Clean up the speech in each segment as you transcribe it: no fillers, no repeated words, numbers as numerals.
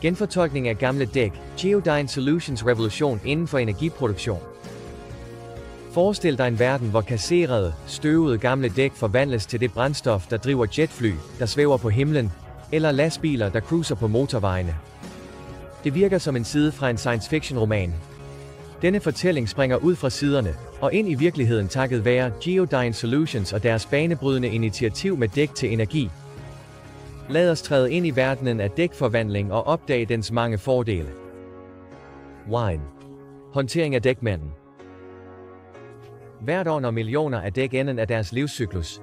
Genfortolkning af gamle dæk. Geodyne Solutions revolution inden for energiproduktion. Forestil dig en verden, hvor kasserede, støvede gamle dæk forvandles til det brændstof, der driver jetfly, der svæver på himlen, eller lastbiler, der cruiser på motorvejene. Det virker som en side fra en science fiction roman. Denne fortælling springer ud fra siderne og ind i virkeligheden takket være Geodyne Solutions og deres banebrydende initiativ med dæk til energi. Lad os træde ind i verdenen af dækforvandling og opdage dens mange fordele. Wine. Håndtering af dækmanden. Hvert år når millioner af dæk enden af deres livscyklus.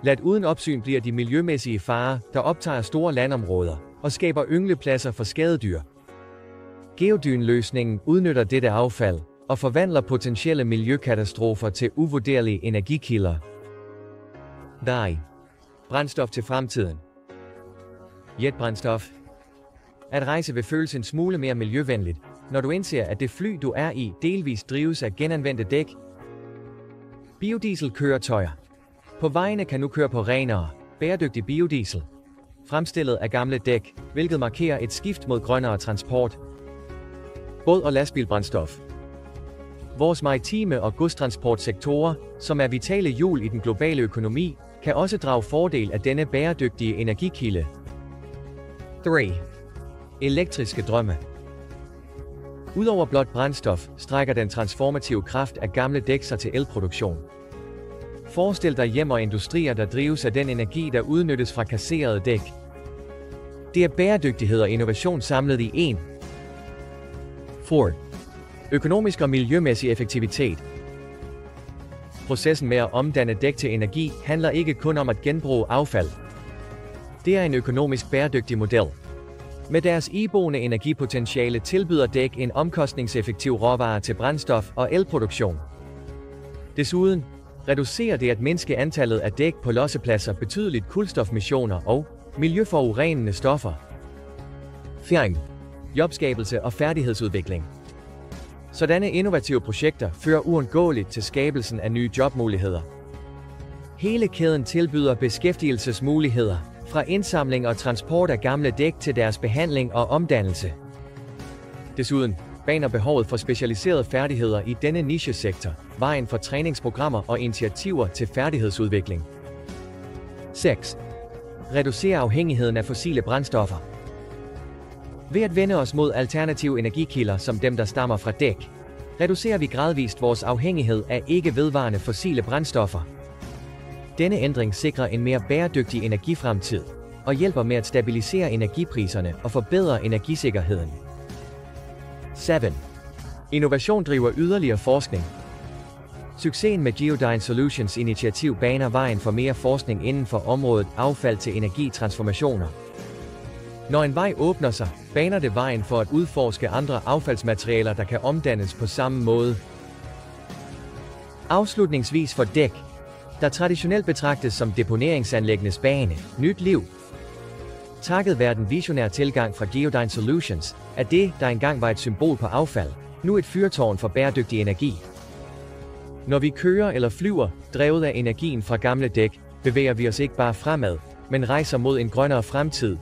Ladt uden opsyn bliver de miljømæssige farer, der optager store landområder og skaber ynglepladser for skadedyr. Geodyne-løsningen udnytter dette affald og forvandler potentielle miljøkatastrofer til uvurderlige energikilder. DAI. Brændstof til fremtiden. Jetbrændstof. At rejse vil føles en smule mere miljøvenligt, når du indser, at det fly, du er i, delvis drives af genanvendte dæk. Biodieselkøretøjer. På vejene kan nu køre på renere, bæredygtig biodiesel, fremstillet af gamle dæk, hvilket markerer et skift mod grønnere transport. Båd- og lastbilbrændstof. Vores maritime og godstransportsektorer, som er vitale hjul i den globale økonomi, kan også drage fordel af denne bæredygtige energikilde. 3. Elektriske drømme. Udover blot brændstof, strækker den transformative kraft af gamle dæk sig til elproduktion. Forestil dig hjem og industrier, der drives af den energi, der udnyttes fra kasserede dæk. Det er bæredygtighed og innovation samlet i én. 4. Økonomisk og miljømæssig effektivitet. Processen med at omdanne dæk til energi handler ikke kun om at genbruge affald. Det er en økonomisk bæredygtig model. Med deres iboende energipotentiale tilbyder dæk en omkostningseffektiv råvare til brændstof og elproduktion. Desuden reducerer det at mindske antallet af dæk på lossepladser betydeligt kulstofmissioner og miljøforurenende stoffer. 4. Jobskabelse og færdighedsudvikling. Sådanne innovative projekter fører uundgåeligt til skabelsen af nye jobmuligheder. Hele kæden tilbyder beskæftigelsesmuligheder, fra indsamling og transport af gamle dæk til deres behandling og omdannelse. Desuden baner behovet for specialiserede færdigheder i denne nichesektor vejen for træningsprogrammer og initiativer til færdighedsudvikling. 6. Reducere afhængigheden af fossile brændstoffer. Ved at vende os mod alternative energikilder som dem, der stammer fra dæk, reducerer vi gradvist vores afhængighed af ikke-vedvarende fossile brændstoffer. Denne ændring sikrer en mere bæredygtig energifremtid og hjælper med at stabilisere energipriserne og forbedre energisikkerheden. 7. Innovation driver yderligere forskning. Succesen med Geodyne Solutions initiativ baner vejen for mere forskning inden for området affald til energitransformationer. Når en vej åbner sig, baner det vejen for at udforske andre affaldsmaterialer, der kan omdannes på samme måde. Afslutningsvis for dæk, der traditionelt betragtes som deponeringsanlæggenes bane, nyt liv. Takket være den visionære tilgang fra Geodyne Solutions, er det, der engang var et symbol på affald, nu et fyrtårn for bæredygtig energi. Når vi kører eller flyver, drevet af energien fra gamle dæk, bevæger vi os ikke bare fremad, men rejser mod en grønnere fremtid,